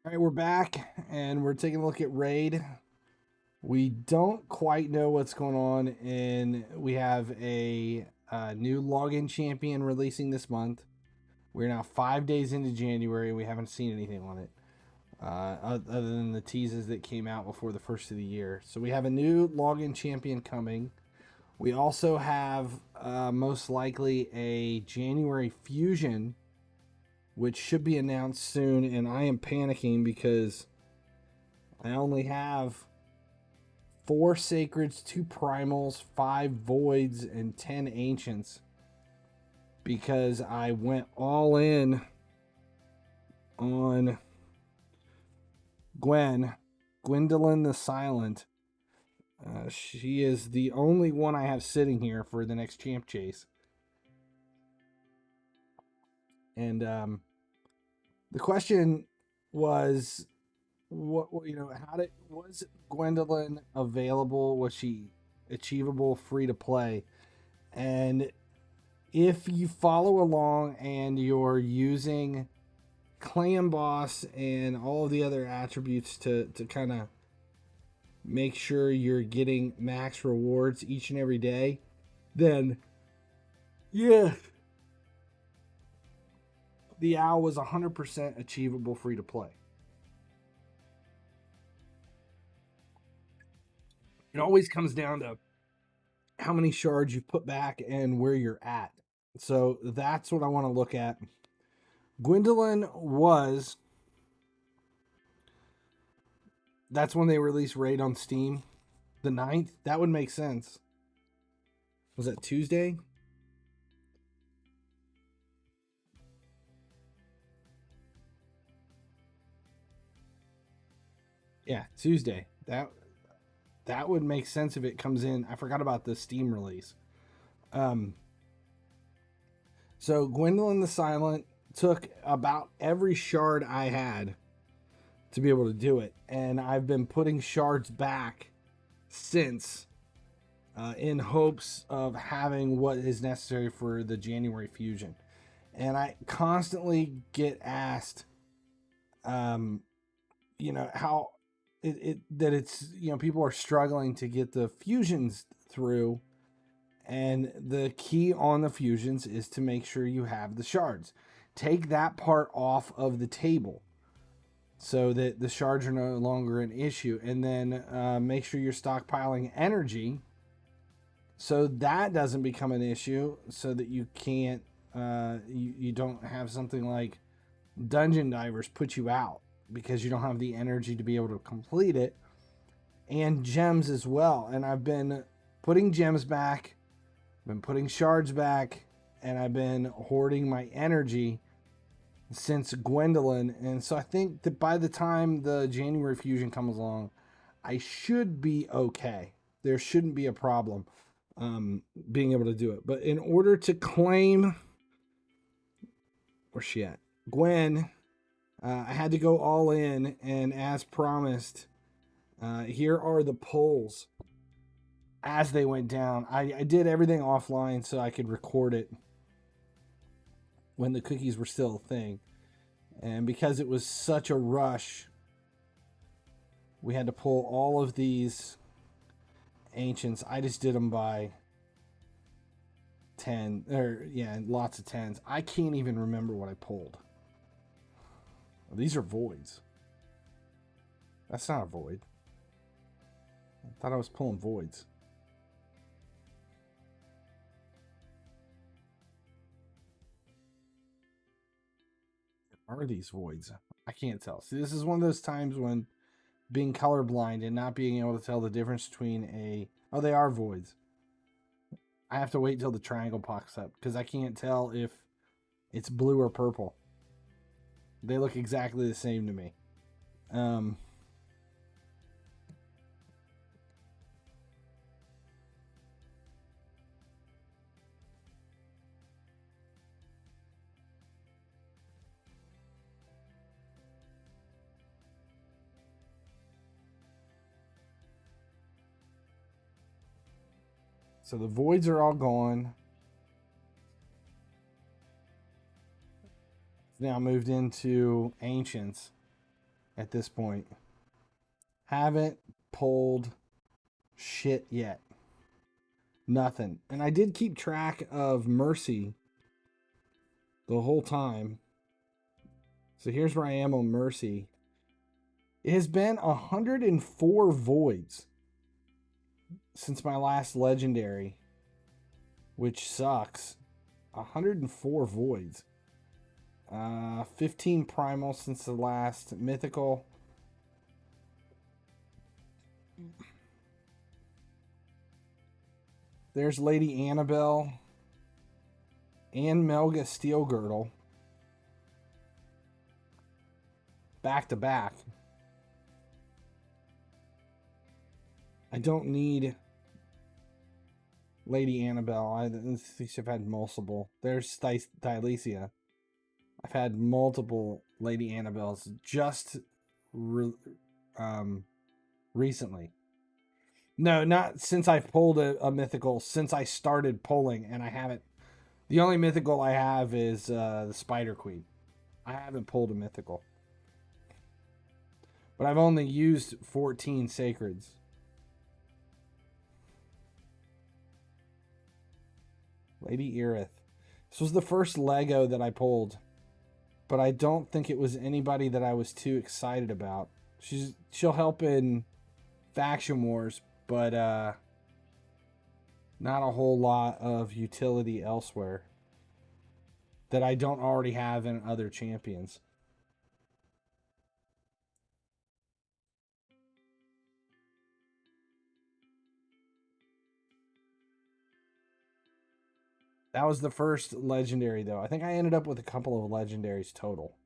All right, we're back and we're taking a look at Raid. We don't quite know what's going on, and we have a new login champion releasing this month. We're now 5 days into January. We haven't seen anything on it other than the teases that came out before the first of the year. So we have a new login champion coming. We also have most likely a January fusion, which should be announced soon, and I am panicking because I only have 4 sacreds, 2 primals, 5 voids, and 10 ancients because I went all in on Gwendolyn the Silent. She is the only one I have sitting here for the next champ chase. And the question was, was Gwendolyn available? Was she achievable, free to play? And if you follow along and you're using clan boss and all of the other attributes to kind of make sure you're getting max rewards each and every day, then yeah, the owl was 100% achievable, free to play. It always comes down to how many shards you put back and where you're at. So that's what I want to look at. Gwendolyn was... That's when they released Raid on Steam. The 9th? That would make sense. Was that Tuesday? Yeah, Tuesday. That would make sense if it comes in. I forgot about the Steam release. So Gwendolyn the Silent took about every shard I had to be able to do it, and I've been putting shards back since in hopes of having what is necessary for the January fusion. And I constantly get asked how it's people are struggling to get the fusions through, and the key on the fusions is to make sure you have the shards. Take that part off of the table so that the shards are no longer an issue, and then make sure you're stockpiling energy so that doesn't become an issue, so that you can't you don't have something like dungeon divers put you out because you don't have the energy to be able to complete it. And gems as well. And I've been putting gems back, been putting shards back, and I've been hoarding my energy since Gwendolyn. And so I think that by the time the January fusion comes along, I should be okay. There shouldn't be a problem being able to do it. But in order to claim... Where's she at? Gwen... I had to go all in, and as promised, here are the polls as they went down. I did everything offline so I could record it when the cookies were still a thing. And because it was such a rush, we had to pull all of these ancients. I just did them by 10, lots of 10s. I can't even remember what I pulled. These are voids. That's not a void. I thought I was pulling voids. Are these voids? I can't tell. See, this is one of those times when being colorblind and not being able to tell the difference between a... Oh, they are voids. I have to wait till the triangle pops up because I can't tell if it's blue or purple. They look exactly the same to me. So the voids are all gone. Now moved into ancients. at this point. Haven't pulled shit yet. Nothing. And I did keep track of Mercy the whole time. So here's where I am on Mercy. It has been 104 voids since my last legendary, which sucks. 104 voids. 15 primal since the last mythical. There's Lady Annabelle and Melga Steel Girdle. Back to back. I don't need Lady Annabelle. I think I've had multiple. There's Thylesia. I've had multiple Lady Annabelles just recently. No, not since I've pulled a mythical, since I started pulling, and I haven't. The only mythical I have is the Spider Queen. I haven't pulled a mythical. But I've only used 14 sacreds. Lady Irith. This was the first Lego that I pulled, but I don't think it was anybody that I was too excited about. She'll help in faction wars, but not a whole lot of utility elsewhere that I don't already have in other champions. That was the first legendary, though. I think I ended up with a couple of legendaries total.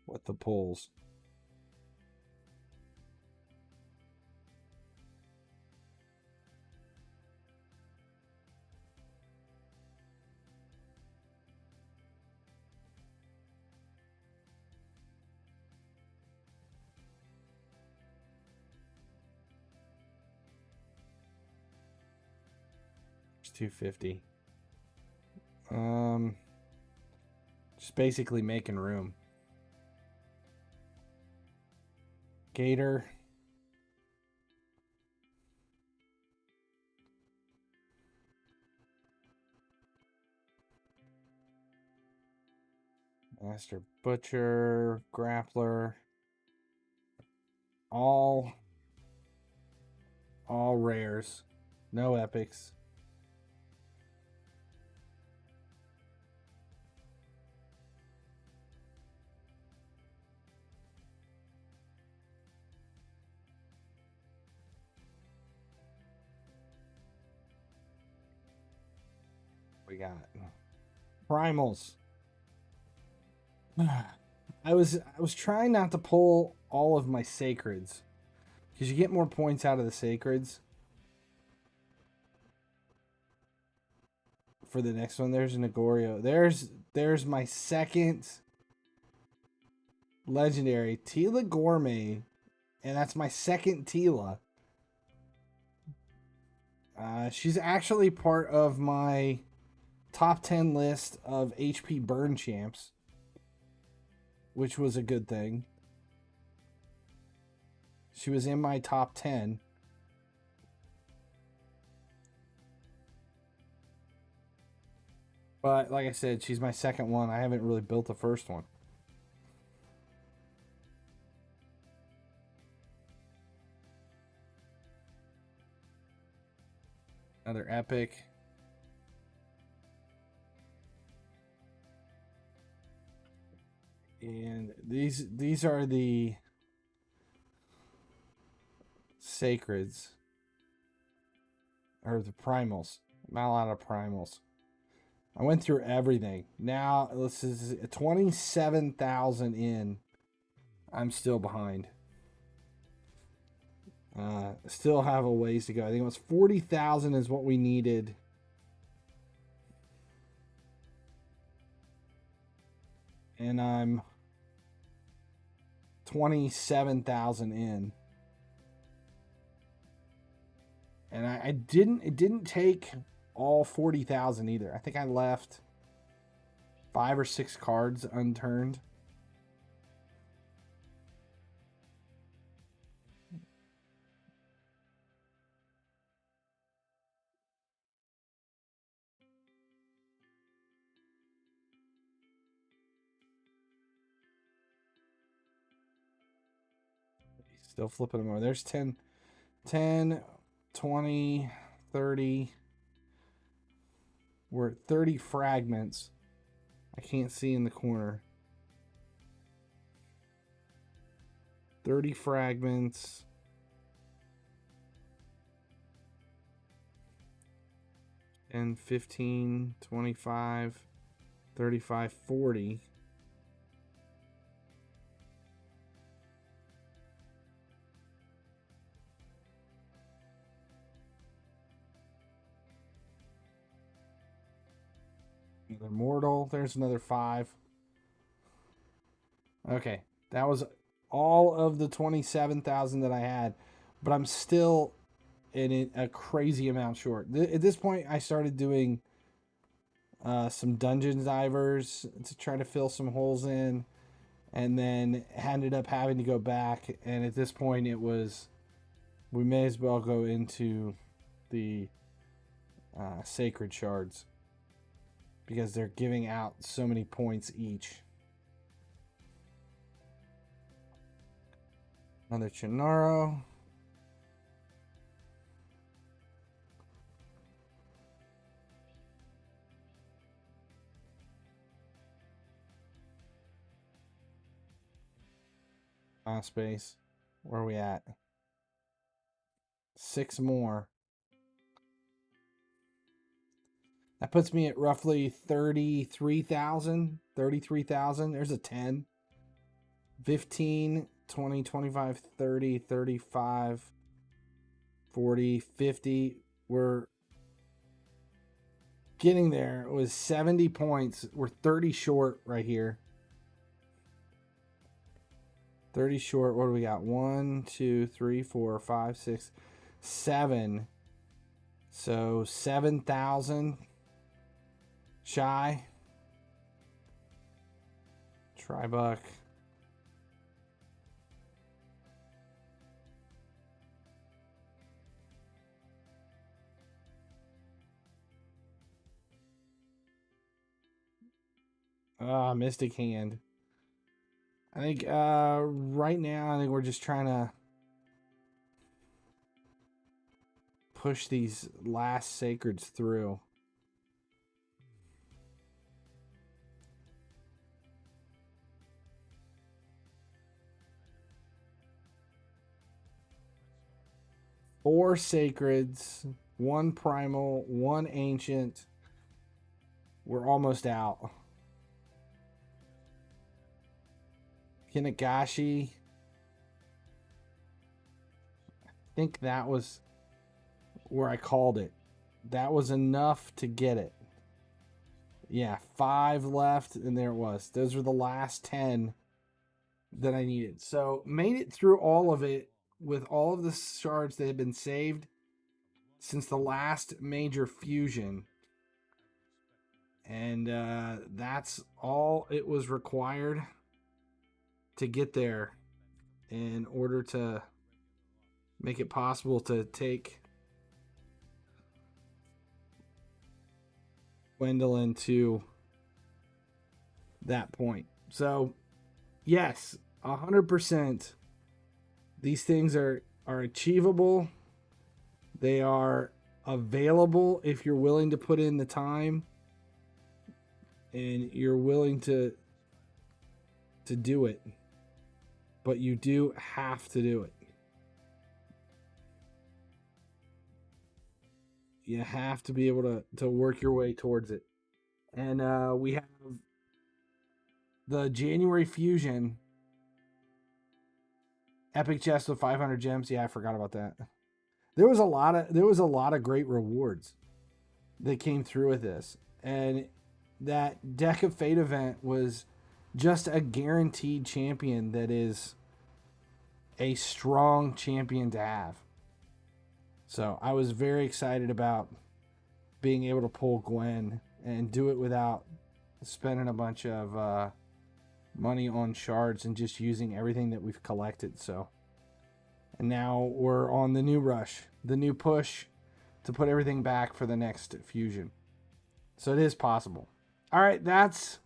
With the pulls. It's 250. Just basically making room. Gator. Master Butcher, Grappler. All rares. No epics. We got primals. I was trying not to pull all of my sacreds because you get more points out of the sacreds. For the next one, there's an Agorio. There's my second legendary, Tila Gourmet, and that's my second Tila. She's actually part of my top 10 list of HP burn champs, which was a good thing. She was in my top 10. But like I said, she's my second one. I haven't really built the first one. Another epic. And these are the sacreds. Or the primals. I'm not out of primals. I went through everything. Now, this is 27,000 in. I'm still behind. Still have a ways to go. I think it was 40,000 is what we needed. And I'm 27,000 in. And it didn't take all 40,000 either. I think I left 5 or 6 cards unturned. Still flipping them over. There's 10, 20, 30. We're at 30 fragments. I can't see in the corner. 30 fragments. And 15, 25, 35, 40. Another mortal. There's another 5. Okay, that was all of the 27,000 that I had, but I'm still in a crazy amount short. At this point, I started doing some dungeon divers to try to fill some holes in, and then ended up having to go back. And at this point, it was, we may as well go into the sacred shards, because they're giving out so many points each. Another Chinaro. Space. Where are we at? 6 more. That puts me at roughly 33,000. 33,000. There's a 10. 15, 20, 25, 30, 35, 40, 50. We're getting there. It was 70 points. We're 30 short right here. 30 short. What do we got? 1, 2, 3, 4, 5, 6, 7. So 7,000 shy. Tribuck. Mystic Hand. I think right now, I think we're just trying to push these last sacreds through. Four sacreds, 1 primal, 1 ancient. We're almost out. Kinagashi. I think that was where I called it. That was enough to get it. Yeah, 5 left, and there it was. Those were the last 10 that I needed. So made it through all of it with all of the shards that had been saved since the last major fusion. And that's all it was required to get there in order to make it possible to take Gwendolyn to that point. So, yes, 100%. These things are achievable. They are available if you're willing to put in the time and you're willing to do it. But you do have to do it. You have to be able to work your way towards it. And we have the January fusion. Epic chest with 500 gems. Yeah, I forgot about that. There was a lot of great rewards that came through with this. And that Deck of Fate event was just a guaranteed champion that is a strong champion to have. So I was very excited about being able to pull Gwen and do it without spending a bunch of money on shards and just using everything that we've collected. So, and now we're on the new rush, the new push to put everything back for the next fusion. So it is possible. All right, that's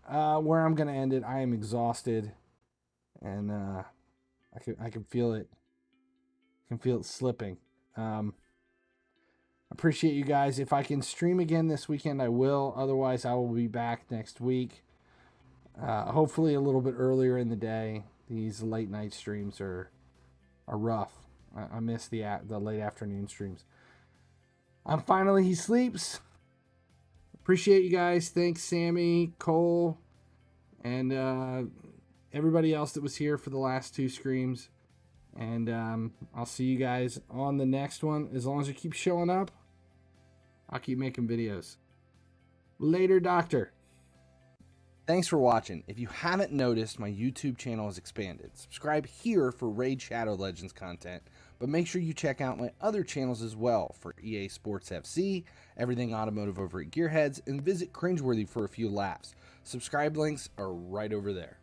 where I'm gonna end it. I am exhausted, and I can feel it. I can feel it slipping. Appreciate you guys. If I can stream again this weekend, I will. Otherwise, I will be back next week. Hopefully a little bit earlier in the day. These late night streams are rough. I miss the late afternoon streams. He sleeps. Appreciate you guys. Thanks, Sammy, Cole, and everybody else that was here for the last 2 streams. And I'll see you guys on the next one. As long as you keep showing up, I'll keep making videos. Later, Doctor. Thanks for watching. If you haven't noticed, my YouTube channel has expanded. Subscribe here for Raid Shadow Legends content, but make sure you check out my other channels as well for EA Sports FC, Everything Automotive over at Gearheads, and visit Cringeworthy for a few laughs. Subscribe links are right over there.